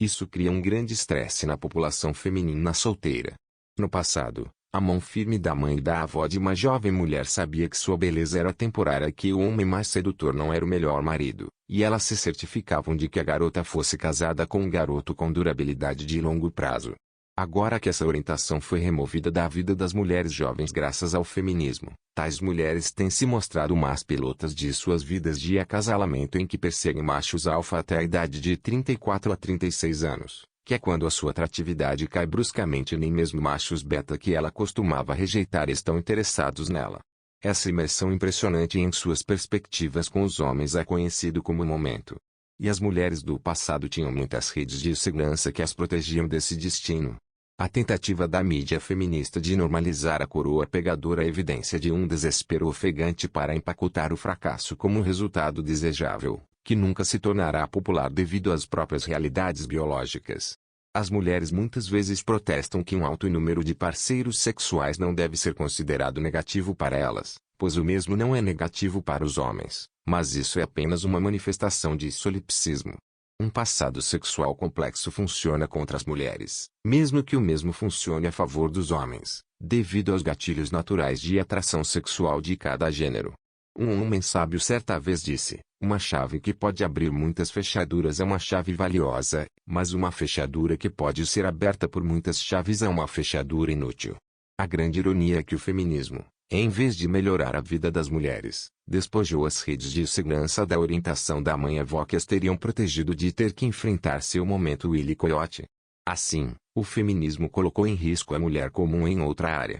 Isso cria um grande estresse na população feminina solteira. No passado, a mão firme da mãe e da avó de uma jovem mulher sabia que sua beleza era temporária e que o homem mais sedutor não era o melhor marido, e elas se certificavam de que a garota fosse casada com um garoto com durabilidade de longo prazo. Agora que essa orientação foi removida da vida das mulheres jovens graças ao feminismo, tais mulheres têm se mostrado más pilotas de suas vidas de acasalamento em que perseguem machos alfa até a idade de 34 a 36 anos, que é quando a sua atratividade cai bruscamente e nem mesmo machos beta que ela costumava rejeitar estão interessados nela. Essa imersão impressionante em suas perspectivas com os homens é conhecido como momento. E as mulheres do passado tinham muitas redes de segurança que as protegiam desse destino. A tentativa da mídia feminista de normalizar a coroa pegadora é evidência de um desespero ofegante para empacotar o fracasso como um resultado desejável, que nunca se tornará popular devido às próprias realidades biológicas. As mulheres muitas vezes protestam que um alto número de parceiros sexuais não deve ser considerado negativo para elas, pois o mesmo não é negativo para os homens, mas isso é apenas uma manifestação de solipsismo. Um passado sexual complexo funciona contra as mulheres, mesmo que o mesmo funcione a favor dos homens, devido aos gatilhos naturais de atração sexual de cada gênero. Um homem sábio certa vez disse: uma chave que pode abrir muitas fechaduras é uma chave valiosa, mas uma fechadura que pode ser aberta por muitas chaves é uma fechadura inútil. A grande ironia é que o feminismo, em vez de melhorar a vida das mulheres, despojou as redes de segurança da orientação da mãe-avó que as teriam protegido de ter que enfrentar seu momento Willy Coyote. Assim, o feminismo colocou em risco a mulher comum em outra área.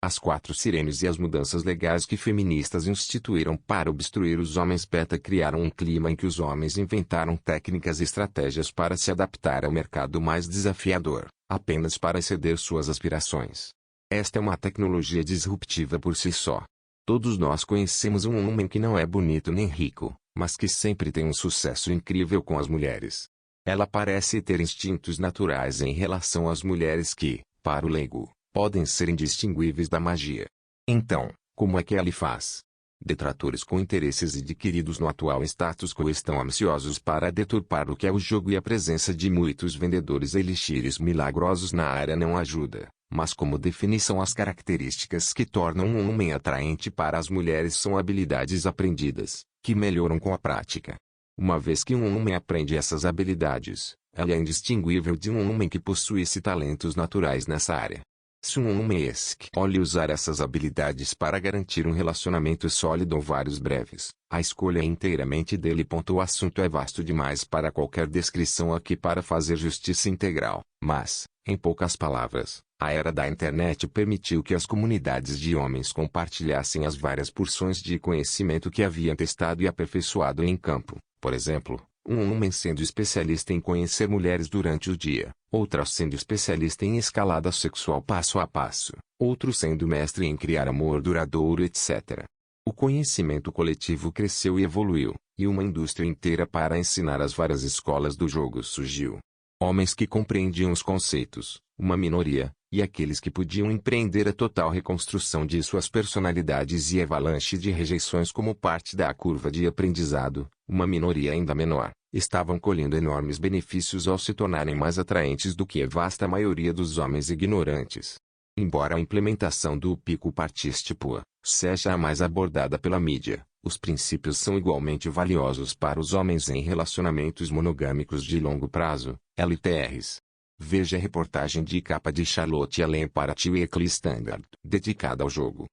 As 4 sirenes e as mudanças legais que feministas instituíram para obstruir os homens beta criaram um clima em que os homens inventaram técnicas e estratégias para se adaptar ao mercado mais desafiador, apenas para exceder suas aspirações. Esta é uma tecnologia disruptiva por si só. Todos nós conhecemos um homem que não é bonito nem rico, mas que sempre tem um sucesso incrível com as mulheres. Ela parece ter instintos naturais em relação às mulheres que, para o leigo, podem ser indistinguíveis da magia. Então, como é que ela faz? Detratores com interesses adquiridos no atual status quo estão ansiosos para deturpar o que é o jogo e a presença de muitos vendedores elixires milagrosos na área não ajuda. Mas como definição as características que tornam um homem atraente para as mulheres são habilidades aprendidas, que melhoram com a prática. Uma vez que um homem aprende essas habilidades, ela é indistinguível de um homem que possuísse talentos naturais nessa área. Se um homem escolhe usar essas habilidades para garantir um relacionamento sólido ou vários breves, a escolha é inteiramente dele. O assunto é vasto demais para qualquer descrição aqui para fazer justiça integral, mas, em poucas palavras, a era da internet permitiu que as comunidades de homens compartilhassem as várias porções de conhecimento que haviam testado e aperfeiçoado em campo. Por exemplo, um homem sendo especialista em conhecer mulheres durante o dia, outra sendo especialista em escalada sexual passo a passo, outro sendo mestre em criar amor duradouro, etc. O conhecimento coletivo cresceu e evoluiu, e uma indústria inteira para ensinar as várias escolas do jogo surgiu. Homens que compreendiam os conceitos, uma minoria, e aqueles que podiam empreender a total reconstrução de suas personalidades e avalanche de rejeições como parte da curva de aprendizado, uma minoria ainda menor, estavam colhendo enormes benefícios ao se tornarem mais atraentes do que a vasta maioria dos homens ignorantes. Embora a implementação do pico partícipo seja a mais abordada pela mídia, os princípios são igualmente valiosos para os homens em relacionamentos monogâmicos de longo prazo, LTRs. Veja a reportagem de capa de Charlotte Allen para a Weekly Standard, dedicada ao jogo.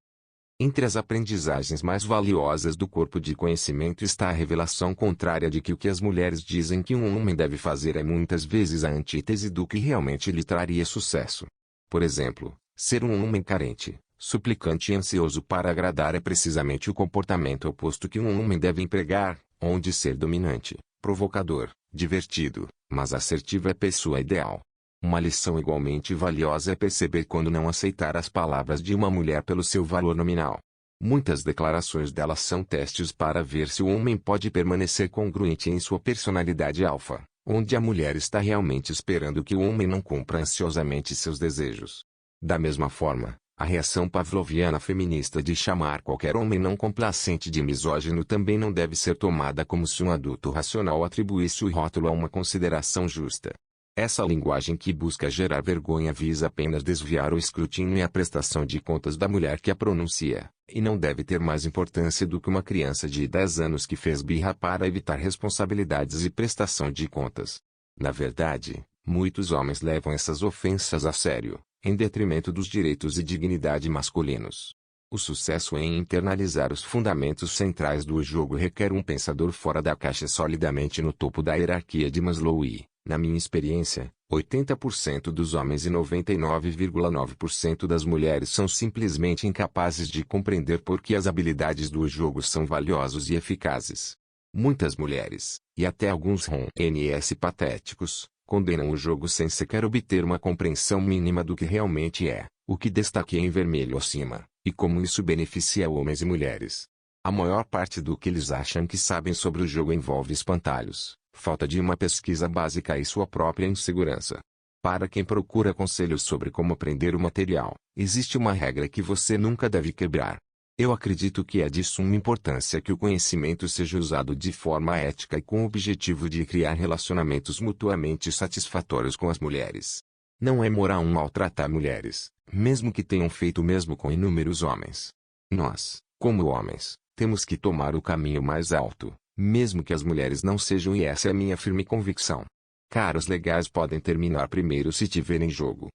Entre as aprendizagens mais valiosas do corpo de conhecimento está a revelação contrária de que o que as mulheres dizem que um homem deve fazer é muitas vezes a antítese do que realmente lhe traria sucesso. Por exemplo, ser um homem carente, suplicante e ansioso para agradar é precisamente o comportamento oposto que um homem deve empregar, onde ser dominante, provocador, divertido, mas assertivo é a pessoa ideal. Uma lição igualmente valiosa é perceber quando não aceitar as palavras de uma mulher pelo seu valor nominal. Muitas declarações dela são testes para ver se o homem pode permanecer congruente em sua personalidade alfa, onde a mulher está realmente esperando que o homem não cumpra ansiosamente seus desejos. Da mesma forma, a reação pavloviana feminista de chamar qualquer homem não complacente de misógino também não deve ser tomada como se um adulto racional atribuísse o rótulo a uma consideração justa. Essa linguagem que busca gerar vergonha visa apenas desviar o escrutínio e a prestação de contas da mulher que a pronuncia, e não deve ter mais importância do que uma criança de 10 anos que fez birra para evitar responsabilidades e prestação de contas. Na verdade, muitos homens levam essas ofensas a sério, em detrimento dos direitos e dignidade masculinos. O sucesso em internalizar os fundamentos centrais do jogo requer um pensador fora da caixa solidamente no topo da hierarquia de Maslow e, na minha experiência, 80% dos homens e 99,9% das mulheres são simplesmente incapazes de compreender por que as habilidades do jogo são valiosos e eficazes. Muitas mulheres, e até alguns RNS patéticos, condenam o jogo sem sequer obter uma compreensão mínima do que realmente é, o que destaquei em vermelho acima, e como isso beneficia homens e mulheres. A maior parte do que eles acham que sabem sobre o jogo envolve espantalhos, falta de uma pesquisa básica e sua própria insegurança. Para quem procura conselhos sobre como aprender o material, existe uma regra que você nunca deve quebrar. Eu acredito que é de suma importância que o conhecimento seja usado de forma ética e com o objetivo de criar relacionamentos mutuamente satisfatórios com as mulheres. Não é moral maltratar mulheres, mesmo que tenham feito o mesmo com inúmeros homens. Nós, como homens, temos que tomar o caminho mais alto, mesmo que as mulheres não sejam, e essa é a minha firme convicção. Caros legais podem terminar primeiro se tiverem jogo.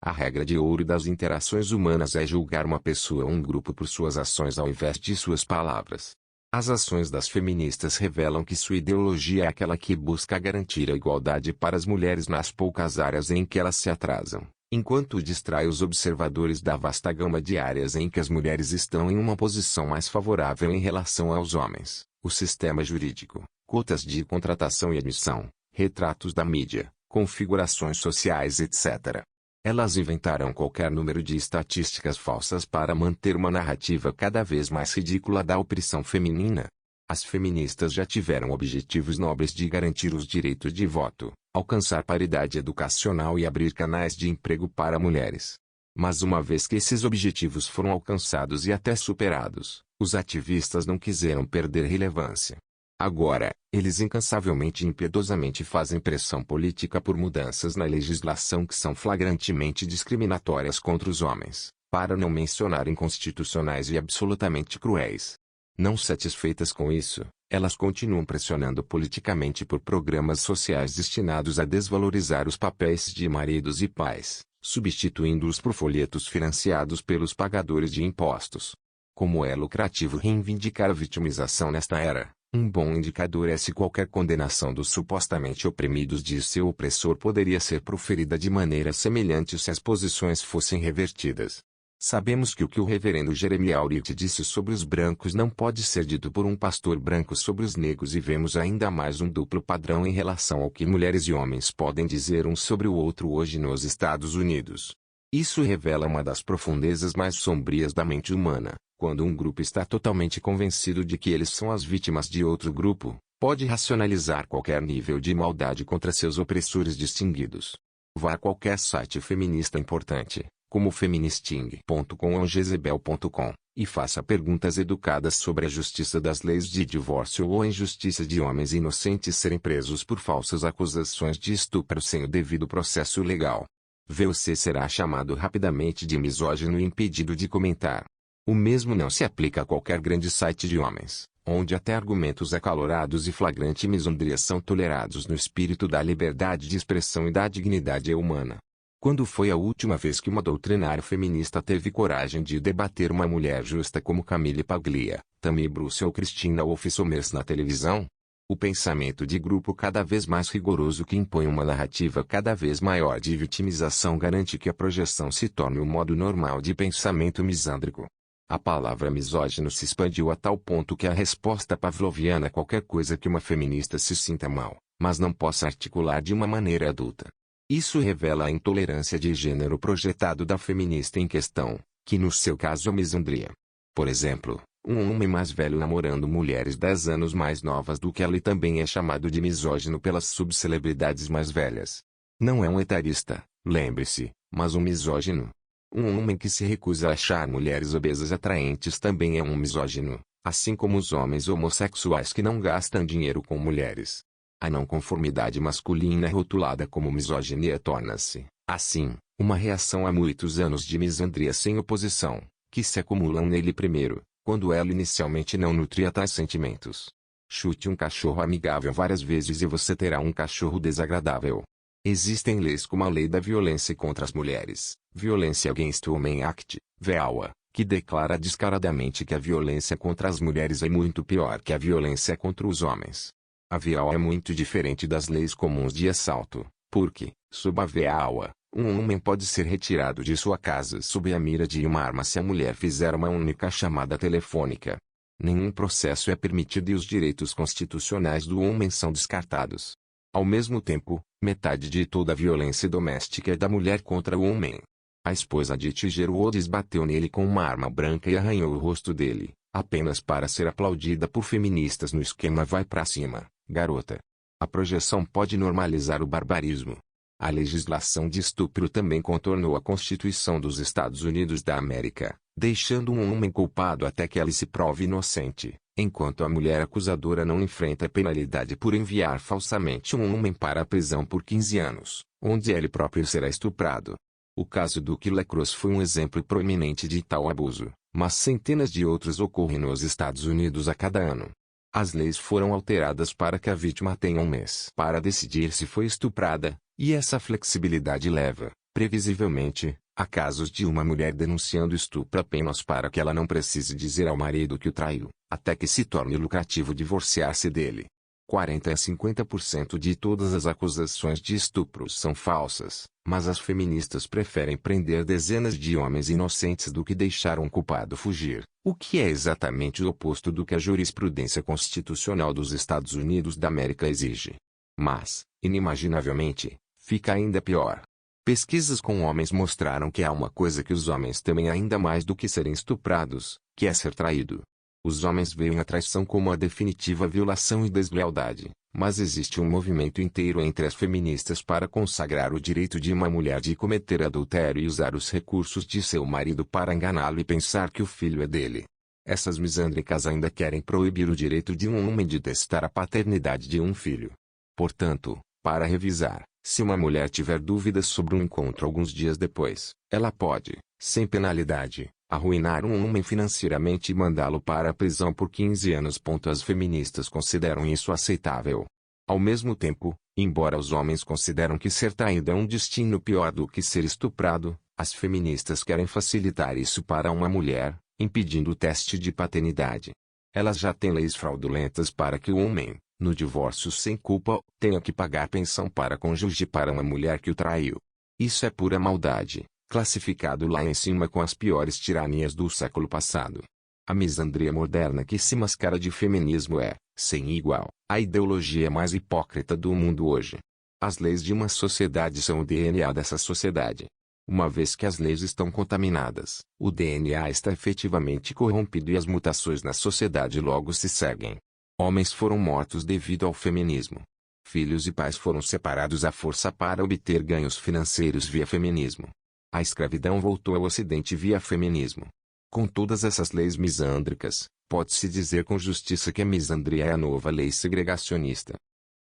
A regra de ouro das interações humanas é julgar uma pessoa ou um grupo por suas ações ao invés de suas palavras. As ações das feministas revelam que sua ideologia é aquela que busca garantir a igualdade para as mulheres nas poucas áreas em que elas se atrasam, enquanto distrai os observadores da vasta gama de áreas em que as mulheres estão em uma posição mais favorável em relação aos homens. O sistema jurídico, cotas de contratação e admissão, retratos da mídia, configurações sociais, etc. Elas inventarão qualquer número de estatísticas falsas para manter uma narrativa cada vez mais ridícula da opressão feminina. As feministas já tiveram objetivos nobres de garantir os direitos de voto, alcançar paridade educacional e abrir canais de emprego para mulheres. Mas uma vez que esses objetivos foram alcançados e até superados, os ativistas não quiseram perder relevância. Agora, eles incansavelmente e impiedosamente fazem pressão política por mudanças na legislação que são flagrantemente discriminatórias contra os homens, para não mencionar inconstitucionais e absolutamente cruéis. Não satisfeitas com isso, elas continuam pressionando politicamente por programas sociais destinados a desvalorizar os papéis de maridos e pais, substituindo-os por folhetos financiados pelos pagadores de impostos. Como é lucrativo reivindicar a vitimização nesta era, um bom indicador é se qualquer condenação dos supostamente oprimidos de seu opressor poderia ser proferida de maneira semelhante se as posições fossem revertidas. Sabemos que o que o reverendo Jeremy Auric disse sobre os brancos não pode ser dito por um pastor branco sobre os negros, e vemos ainda mais um duplo padrão em relação ao que mulheres e homens podem dizer um sobre o outro hoje nos Estados Unidos. Isso revela uma das profundezas mais sombrias da mente humana. Quando um grupo está totalmente convencido de que eles são as vítimas de outro grupo, pode racionalizar qualquer nível de maldade contra seus opressores distinguidos. Vá a qualquer site feminista importante, como feministing.com ou jezebel.com, e faça perguntas educadas sobre a justiça das leis de divórcio ou a injustiça de homens inocentes serem presos por falsas acusações de estupro sem o devido processo legal. Você será chamado rapidamente de misógino e impedido de comentar. O mesmo não se aplica a qualquer grande site de homens, onde até argumentos acalorados e flagrante misandria são tolerados no espírito da liberdade de expressão e da dignidade humana. Quando foi a última vez que uma doutrinária feminista teve coragem de debater uma mulher justa como Camille Paglia, Tammy Bruce ou Christina Wolf Sommers na televisão? O pensamento de grupo cada vez mais rigoroso que impõe uma narrativa cada vez maior de vitimização garante que a projeção se torne o modo normal de pensamento misândrico. A palavra misógino se expandiu a tal ponto que a resposta pavloviana a qualquer coisa que uma feminista se sinta mal, mas não possa articular de uma maneira adulta. Isso revela a intolerância de gênero projetado da feminista em questão, que no seu caso é misandria. Por exemplo, um homem mais velho namorando mulheres 10 anos mais novas do que ela também é chamado de misógino pelas subcelebridades mais velhas. Não é um etarista, lembre-se, mas um misógino. Um homem que se recusa a achar mulheres obesas atraentes também é um misógino, assim como os homens homossexuais que não gastam dinheiro com mulheres. A não conformidade masculina rotulada como misoginia torna-se, assim, uma reação a muitos anos de misandria sem oposição, que se acumulam nele primeiro, quando ela inicialmente não nutria tais sentimentos. Chute um cachorro amigável várias vezes e você terá um cachorro desagradável. Existem leis como a Lei da Violência contra as Mulheres, Violência Against Women Act, VAWA, que declara descaradamente que a violência contra as mulheres é muito pior que a violência contra os homens. A VAWA é muito diferente das leis comuns de assalto, porque, sob a VAWA, um homem pode ser retirado de sua casa sob a mira de uma arma se a mulher fizer uma única chamada telefônica. Nenhum processo é permitido e os direitos constitucionais do homem são descartados. Ao mesmo tempo, metade de toda a violência doméstica é da mulher contra o homem. A esposa de Tiger Woods bateu nele com uma arma branca e arranhou o rosto dele, apenas para ser aplaudida por feministas no esquema vai pra cima, garota. A projeção pode normalizar o barbarismo. A legislação de estupro também contornou a Constituição dos Estados Unidos da América, deixando um homem culpado até que ele se prove inocente, enquanto a mulher acusadora não enfrenta penalidade por enviar falsamente um homem para a prisão por 15 anos, onde ele próprio será estuprado. O caso do Lacrosse foi um exemplo proeminente de tal abuso, mas centenas de outros ocorrem nos Estados Unidos a cada ano. As leis foram alteradas para que a vítima tenha um mês para decidir se foi estuprada, e essa flexibilidade leva, previsivelmente, a casos de uma mulher denunciando estupro apenas para que ela não precise dizer ao marido que o traiu, até que se torne lucrativo divorciar-se dele. 40 a 50% de todas as acusações de estupro são falsas, mas as feministas preferem prender dezenas de homens inocentes do que deixar um culpado fugir, o que é exatamente o oposto do que a jurisprudência constitucional dos Estados Unidos da América exige. Mas, inimaginavelmente, fica ainda pior. Pesquisas com homens mostraram que há uma coisa que os homens temem ainda mais do que serem estuprados, que é ser traído. Os homens veem a traição como a definitiva violação e deslealdade, mas existe um movimento inteiro entre as feministas para consagrar o direito de uma mulher de cometer adultério e usar os recursos de seu marido para enganá-lo e pensar que o filho é dele. Essas misândricas ainda querem proibir o direito de um homem de testar a paternidade de um filho. Portanto, para revisar, se uma mulher tiver dúvidas sobre um encontro alguns dias depois, ela pode, sem penalidade, arruinar um homem financeiramente e mandá-lo para a prisão por 15 anos. As feministas consideram isso aceitável. Ao mesmo tempo, embora os homens consideram que ser traído é um destino pior do que ser estuprado, as feministas querem facilitar isso para uma mulher, impedindo o teste de paternidade. Elas já têm leis fraudulentas para que o homem, no divórcio sem culpa, tenha que pagar pensão para cônjuge para uma mulher que o traiu. Isso é pura maldade, classificado lá em cima com as piores tiranias do século passado. A misandria moderna que se mascara de feminismo é, sem igual, a ideologia mais hipócrita do mundo hoje. As leis de uma sociedade são o DNA dessa sociedade. Uma vez que as leis estão contaminadas, o DNA está efetivamente corrompido e as mutações na sociedade logo se seguem. Homens foram mortos devido ao feminismo. Filhos e pais foram separados à força para obter ganhos financeiros via feminismo. A escravidão voltou ao Ocidente via feminismo. Com todas essas leis misândricas, pode-se dizer com justiça que a misandria é a nova lei segregacionista.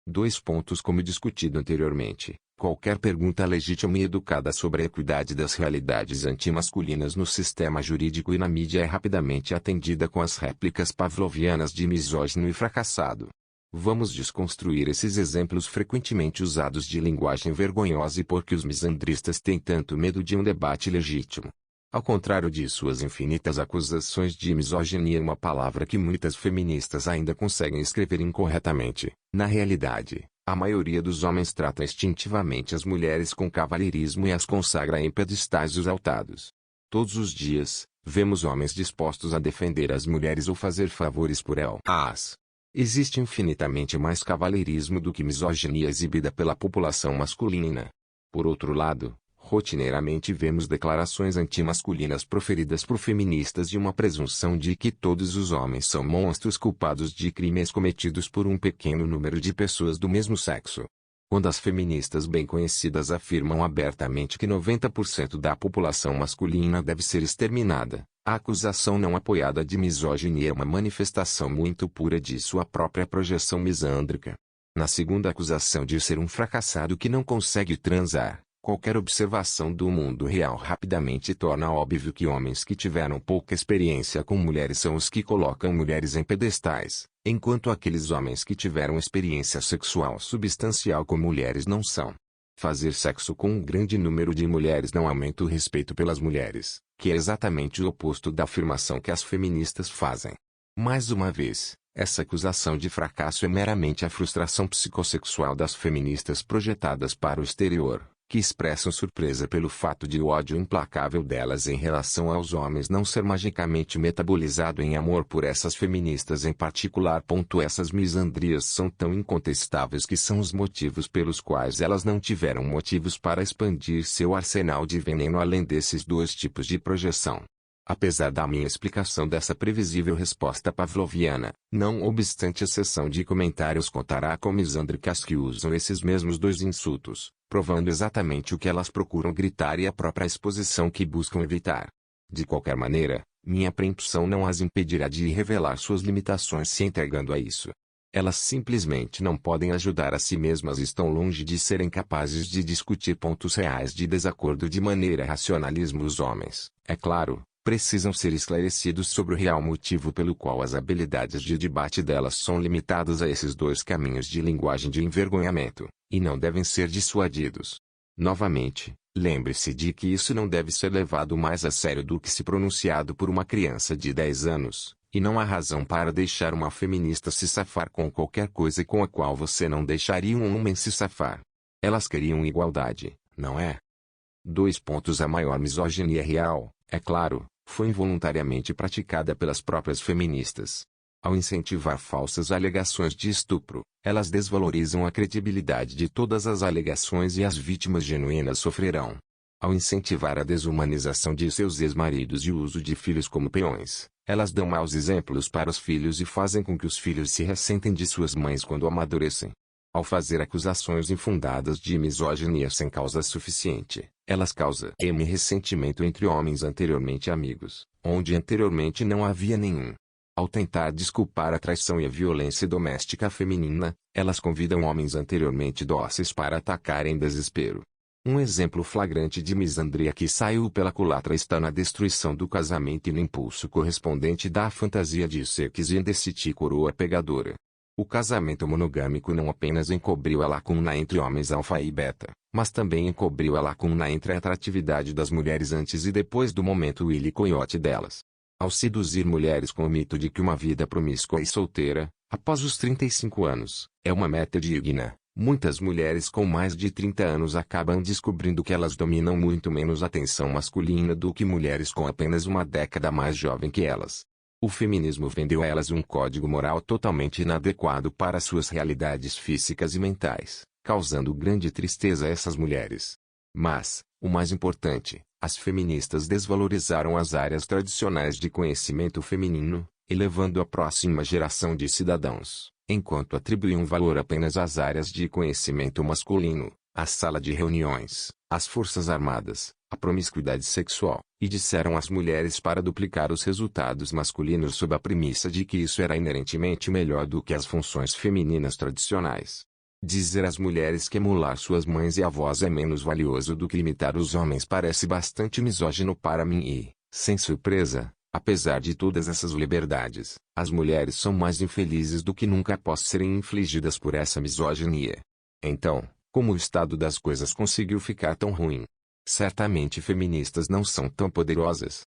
2 pontos. Como discutido anteriormente, qualquer pergunta legítima e educada sobre a equidade das realidades antimasculinas no sistema jurídico e na mídia é rapidamente atendida com as réplicas pavlovianas de misógino e fracassado. Vamos desconstruir esses exemplos frequentemente usados de linguagem vergonhosa e por que os misandristas têm tanto medo de um debate legítimo. Ao contrário de suas infinitas acusações de misoginia, uma palavra que muitas feministas ainda conseguem escrever incorretamente. Na realidade, a maioria dos homens trata instintivamente as mulheres com cavalheirismo e as consagra em pedestais exaltados. Todos os dias, vemos homens dispostos a defender as mulheres ou fazer favores por elas. Existe infinitamente mais cavalheirismo do que misoginia exibida pela população masculina. Por outro lado, rotineiramente vemos declarações antimasculinas proferidas por feministas e uma presunção de que todos os homens são monstros culpados de crimes cometidos por um pequeno número de pessoas do mesmo sexo. Quando as feministas bem conhecidas afirmam abertamente que 90% da população masculina deve ser exterminada, a acusação não apoiada de misoginia é uma manifestação muito pura de sua própria projeção misândrica. Na segunda acusação de ser um fracassado que não consegue transar, qualquer observação do mundo real rapidamente torna óbvio que homens que tiveram pouca experiência com mulheres são os que colocam mulheres em pedestais, enquanto aqueles homens que tiveram experiência sexual substancial com mulheres não são. Fazer sexo com um grande número de mulheres não aumenta o respeito pelas mulheres, que é exatamente o oposto da afirmação que as feministas fazem. Mais uma vez, essa acusação de fracasso é meramente a frustração psicossexual das feministas projetadas para o exterior, que expressam surpresa pelo fato de o ódio implacável delas em relação aos homens não ser magicamente metabolizado em amor por essas feministas em particular. Essas misandrias são tão incontestáveis que são os motivos pelos quais elas não tiveram motivos para expandir seu arsenal de veneno além desses dois tipos de projeção. Apesar da minha explicação dessa previsível resposta pavloviana, não obstante a seção de comentários contará com misândricas que usam esses mesmos dois insultos, provando exatamente o que elas procuram gritar e a própria exposição que buscam evitar. De qualquer maneira, minha preempção não as impedirá de revelar suas limitações se entregando a isso. Elas simplesmente não podem ajudar a si mesmas e estão longe de serem capazes de discutir pontos reais de desacordo de maneira racionalismo. Os homens, é claro, precisam ser esclarecidos sobre o real motivo pelo qual as habilidades de debate delas são limitadas a esses dois caminhos de linguagem de envergonhamento, e não devem ser dissuadidos. Novamente, lembre-se de que isso não deve ser levado mais a sério do que se pronunciado por uma criança de 10 anos, e não há razão para deixar uma feminista se safar com qualquer coisa com a qual você não deixaria um homem se safar. Elas queriam igualdade, não é? A maior misoginia real, é claro, foi involuntariamente praticada pelas próprias feministas. Ao incentivar falsas alegações de estupro, elas desvalorizam a credibilidade de todas as alegações e as vítimas genuínas sofrerão. Ao incentivar a desumanização de seus ex-maridos e o uso de filhos como peões, elas dão maus exemplos para os filhos e fazem com que os filhos se ressentem de suas mães quando amadurecem. Ao fazer acusações infundadas de misoginia sem causa suficiente, elas causam ressentimento entre homens anteriormente amigos, onde anteriormente não havia nenhum. Ao tentar desculpar a traição e a violência doméstica feminina, elas convidam homens anteriormente dóceis para atacar em desespero. Um exemplo flagrante de misandria que saiu pela culatra está na destruição do casamento e no impulso correspondente da fantasia de Serkis e Indeciti coroa pegadora. O casamento monogâmico não apenas encobriu a lacuna entre homens alfa e beta, mas também encobriu a lacuna entre a atratividade das mulheres antes e depois do momento Willy Coyote delas. Ao seduzir mulheres com o mito de que uma vida promíscua e solteira, após os 35 anos, é uma meta digna, muitas mulheres com mais de 30 anos acabam descobrindo que elas dominam muito menos a atenção masculina do que mulheres com apenas uma década mais jovem que elas. O feminismo vendeu a elas um código moral totalmente inadequado para suas realidades físicas e mentais, causando grande tristeza a essas mulheres. Mas, o mais importante, as feministas desvalorizaram as áreas tradicionais de conhecimento feminino, elevando a próxima geração de cidadãos, enquanto atribuíam valor apenas às áreas de conhecimento masculino, à sala de reuniões, às forças armadas, à promiscuidade sexual, e disseram às mulheres para duplicar os resultados masculinos sob a premissa de que isso era inerentemente melhor do que as funções femininas tradicionais. Dizer às mulheres que emular suas mães e avós é menos valioso do que imitar os homens parece bastante misógino para mim e, sem surpresa, Apesar de todas essas liberdades, as mulheres são mais infelizes do que nunca após serem infligidas por essa misoginia. Então, como o estado das coisas conseguiu ficar tão ruim? Certamente feministas não são tão poderosas.